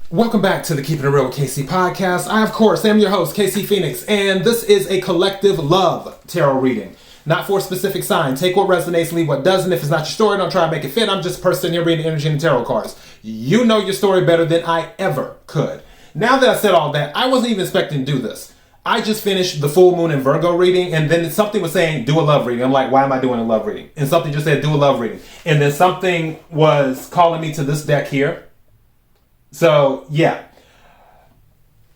Welcome back to the Keeping It Real with KC podcast. I, of course, am your host, KC Phoenix, and this is a collective love tarot reading. Not for a specific sign. Take what resonates, leave what doesn't. If it's not your story, don't try to make it fit. I'm just a person here reading energy and tarot cards. You know your story better than I ever could. Now that I said all that, I wasn't even expecting to do this. I just finished the full moon in Virgo reading, and then something was saying, do a love reading. I'm like, why am I doing a love reading? And something just said, do a love reading. And then something was calling me to this deck here. So, yeah.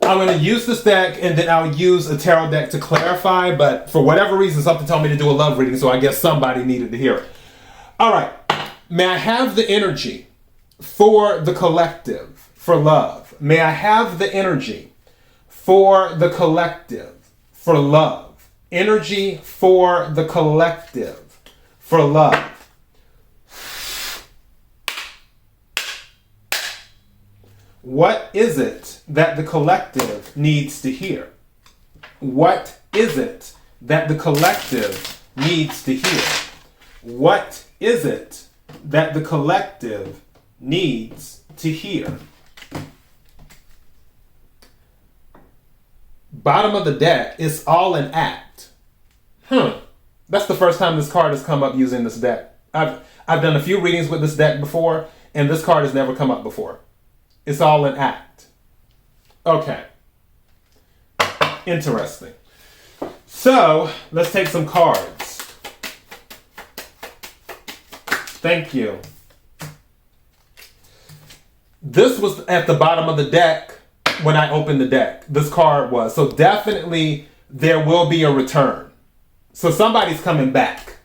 I'm going to use this deck, and then I'll use a tarot deck to clarify, but for whatever reason, something told me to do a love reading, so I guess somebody needed to hear it. All right. May I have the energy for the collective, for love? May I have the energy for the collective, for love? Energy for the collective, for love. What is it that the collective needs to hear? What is it that the collective needs to hear? What is it that the collective needs to hear? Bottom of the deck is all an act. That's the first time this card has come up using this deck. I've done a few readings with this deck before, and this card has never come up before. It's all an act. Okay. Interesting. So, let's take some cards. Thank you. This was at the bottom of the deck when I opened the deck. This card was. So definitely there will be a return. So somebody's coming back.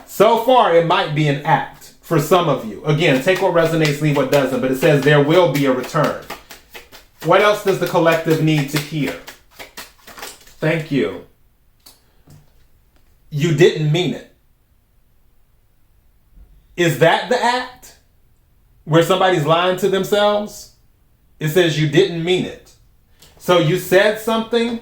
So far, it might be an act. For some of you. Again, take what resonates, leave what doesn't, but it says there will be a return. What else does the collective need to hear? Thank you. You didn't mean it. Is that the act? Where somebody's lying to themselves? It says you didn't mean it. So you said something.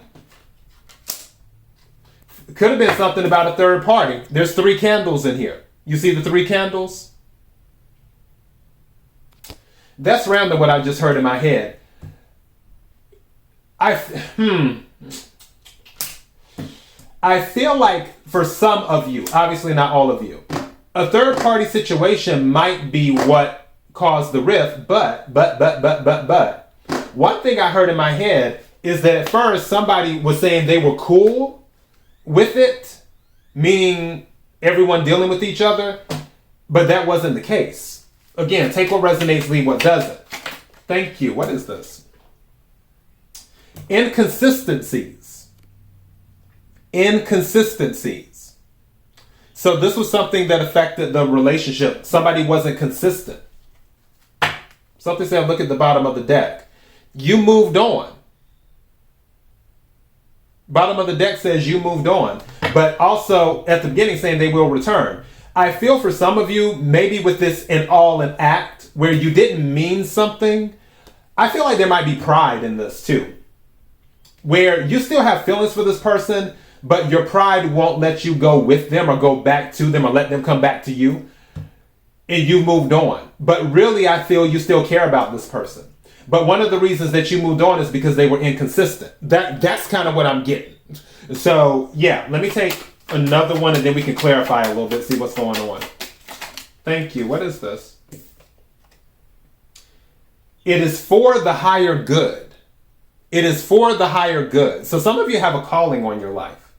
It could have been something about a third party. There's 3 candles in here. You see the 3 candles? That's random what I just heard in my head. I feel like for some of you, obviously not all of you, a third party situation might be what caused the rift, but. One thing I heard in my head is that at first somebody was saying they were cool with it, meaning everyone dealing with each other, but that wasn't the case. Again, take what resonates, leave what doesn't. Thank you. What is this? Inconsistencies. Inconsistencies. So this was something that affected the relationship. Somebody wasn't consistent. Something said, look at the bottom of the deck. You moved on. Bottom of the deck says you moved on. But also at the beginning saying they will return. I feel for some of you, maybe with this an act where you didn't mean something, I feel like there might be pride in this too. Where you still have feelings for this person, but your pride won't let you go with them or go back to them or let them come back to you. And you moved on. But really, I feel you still care about this person. But one of the reasons that you moved on is because they were inconsistent. That's kind of what I'm getting. So, yeah, let me take another one and then we can clarify a little bit, see what's going on. Thank you. What is this? It is for the higher good. It is for the higher good. So some of you have a calling on your life.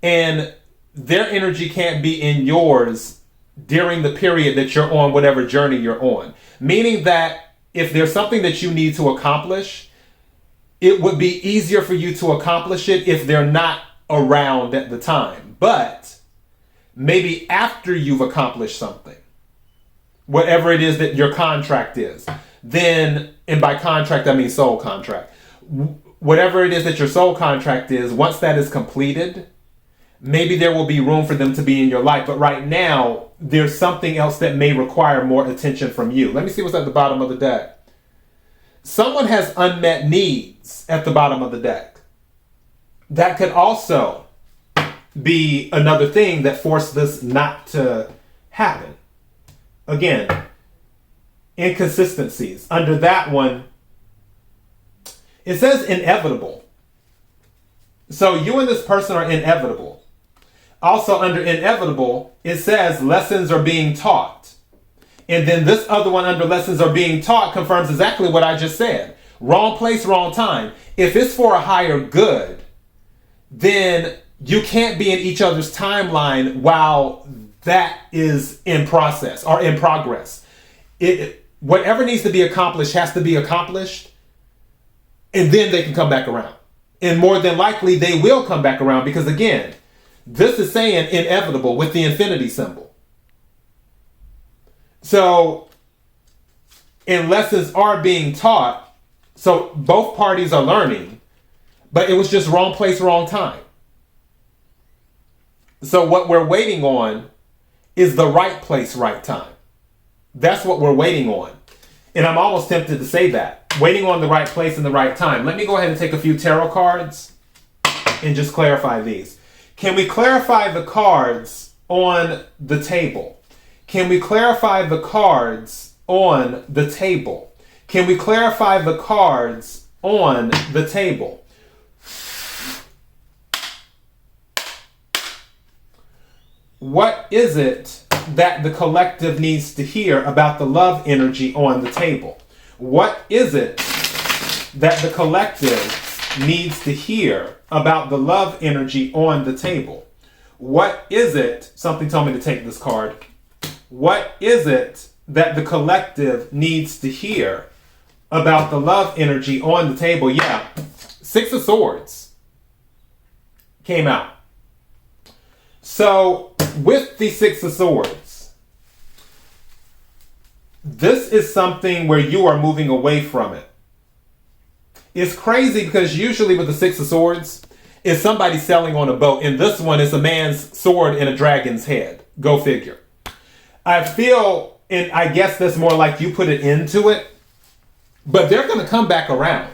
And their energy can't be in yours during the period that you're on whatever journey you're on. Meaning that if there's something that you need to accomplish, it would be easier for you to accomplish it if they're not around at the time. But maybe after you've accomplished something, whatever it is that your contract is, then, and by contract I mean soul contract, whatever it is that your soul contract is, once that is completed, maybe there will be room for them to be in your life. But right now, there's something else that may require more attention from you. Let me see what's at the bottom of the deck. Someone has unmet needs at the bottom of the deck. That could also be another thing that forced this not to happen. Again, inconsistencies. Under that one, it says inevitable. So you and this person are inevitable. Also under inevitable, it says lessons are being taught. And then this other one under lessons are being taught confirms exactly what I just said. Wrong place, wrong time. If it's for a higher good, then you can't be in each other's timeline while that is in process or in progress. Whatever needs to be accomplished has to be accomplished, and then they can come back around. And more than likely, they will come back around because, again, this is saying inevitable with the infinity symbol. So, and lessons are being taught, so both parties are learning, but it was just wrong place, wrong time. So what we're waiting on is the right place, right time. That's what we're waiting on. And I'm almost tempted to say that. Waiting on the right place and the right time. Let me go ahead and take a few tarot cards and just clarify these. Can we clarify the cards on the table? Can we clarify the cards on the table? Can we clarify the cards on the table? What is it that the collective needs to hear about the love energy on the table? What is it that the collective needs to hear about the love energy on the table? What is it? Something told me to take this card. What is it that the collective needs to hear about the love energy on the table? Yeah, Six of Swords came out. So with the Six of Swords, this is something where you are moving away from it. It's crazy because usually with the Six of Swords, it's somebody selling on a boat. And this one is a man's sword in a dragon's head. Go figure. I feel, and I guess that's more like you put it into it, but they're going to come back around.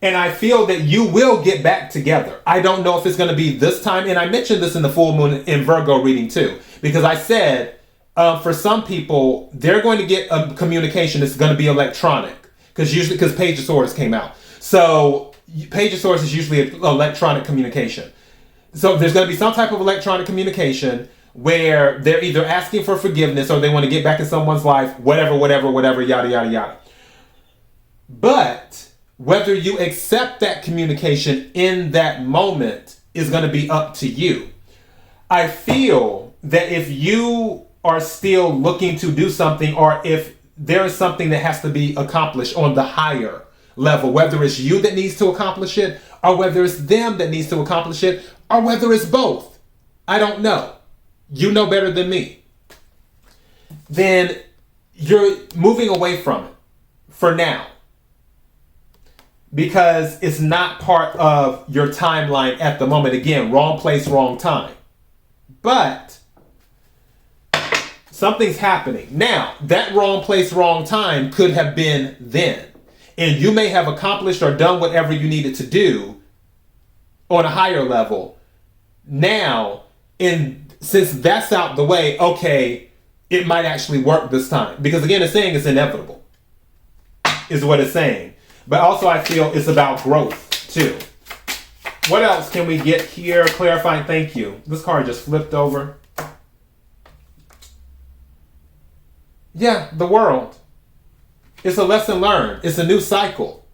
And I feel that you will get back together. I don't know if it's going to be this time. And I mentioned this in the full moon in Virgo reading too, because I said for some people, they're going to get a communication that's going to be electronic because Page of Swords came out. So Page of Swords is usually electronic communication. So there's going to be some type of electronic communication where they're either asking for forgiveness or they want to get back in someone's life, whatever, yada, yada, yada. But whether you accept that communication in that moment is going to be up to you. I feel that if you are still looking to do something, or if there is something that has to be accomplished on the higher level, whether it's you that needs to accomplish it, or whether it's them that needs to accomplish it, or whether it's both, I don't know. You know better than me. Then you're moving away from it for now, because it's not part of your timeline at the moment. Again, wrong place, wrong time. But something's happening. Now, that wrong place, wrong time could have been then. And you may have accomplished or done whatever you needed to do on a higher level. Now, since that's out the way, okay, it might actually work this time. Because again, it's saying it's inevitable, is what it's saying. But also I feel it's about growth too. What else can we get here? Clarifying, thank you. This card just flipped over. Yeah, the world. It's a lesson learned. It's a new cycle.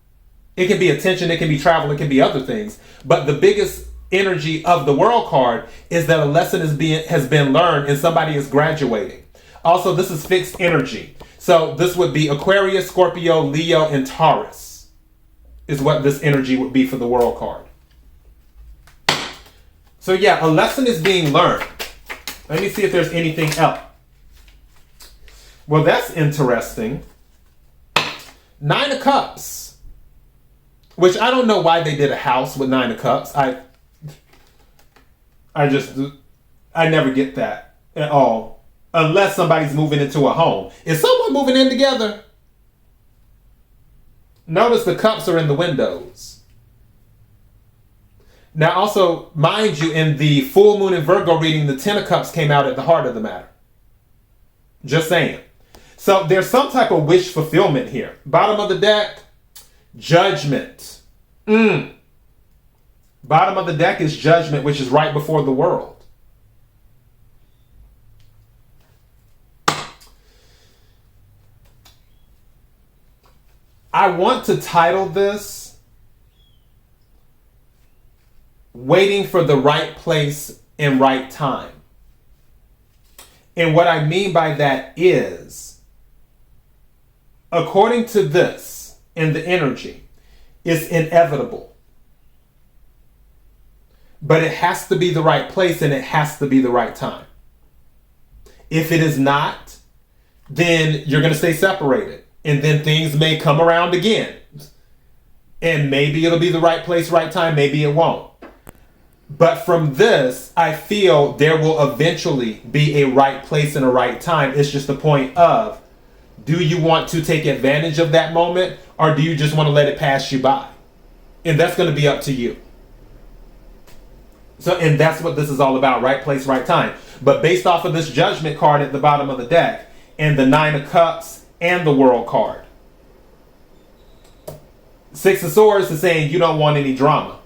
It can be attention, it can be travel, it can be other things. But the biggest energy of the world card is that a lesson has been learned and somebody is graduating. Also, this is fixed energy. So this would be Aquarius, Scorpio, Leo, and Taurus is what this energy would be for the world card. So yeah, a lesson is being learned. Let me see if there's anything else. Well, that's interesting. Nine of Cups, which I don't know why they did a house with Nine of Cups. I never get that at all. Unless somebody's moving into a home. Is someone moving in together? Notice the cups are in the windows. Now also, mind you, in the full moon in Virgo reading, the Ten of Cups came out at the heart of the matter. Just saying. So there's some type of wish fulfillment here. Bottom of the deck, Judgment. Bottom of the deck is Judgment, which is right before the World. I want to title this Waiting for the Right Place and Right Time. And what I mean by that is, according to this in the energy, it's inevitable. But it has to be the right place and it has to be the right time. If it is not, then you're going to stay separated. And then things may come around again. And maybe it'll be the right place, right time, maybe it won't. But from this, I feel there will eventually be a right place and a right time. It's just the point of, do you want to take advantage of that moment or do you just want to let it pass you by? And that's going to be up to you. So, and that's what this is all about, right place, right time. But based off of this Judgment card at the bottom of the deck and the Nine of Cups and the World card, Six of Swords is saying you don't want any drama.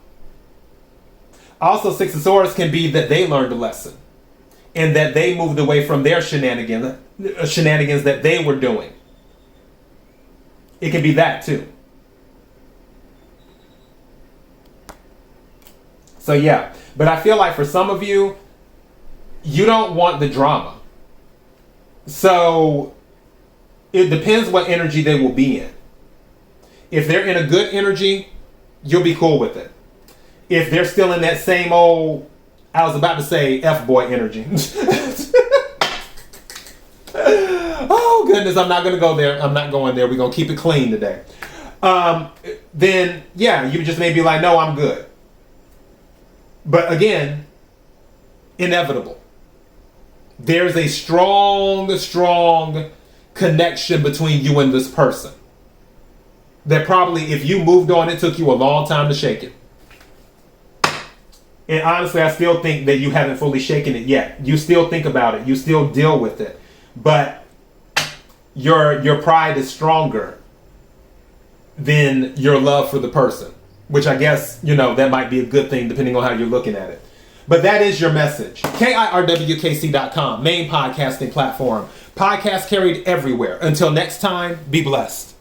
Also, Six of Swords can be that they learned a lesson and that they moved away from their shenanigans that they were doing. It can be that too. So yeah, but I feel like for some of you, you don't want the drama. So it depends what energy they will be in. If they're in a good energy, you'll be cool with it. If they're still in that same old, I was about to say F-boy energy. Oh goodness, I'm not going to go there. I'm not going there. We're going to keep it clean today. Then yeah, you just may be like, no, I'm good. But again, inevitable. There's a strong connection between you and this person. That probably, if you moved on, it took you a long time to shake it. And honestly, I still think that you haven't fully shaken it yet. You still think about it. You still deal with it. But your pride is stronger than your love for the person. Which I guess, that might be a good thing depending on how you're looking at it. But that is your message. KIRWKC.com, main podcasting platform. Podcast carried everywhere. Until next time, be blessed.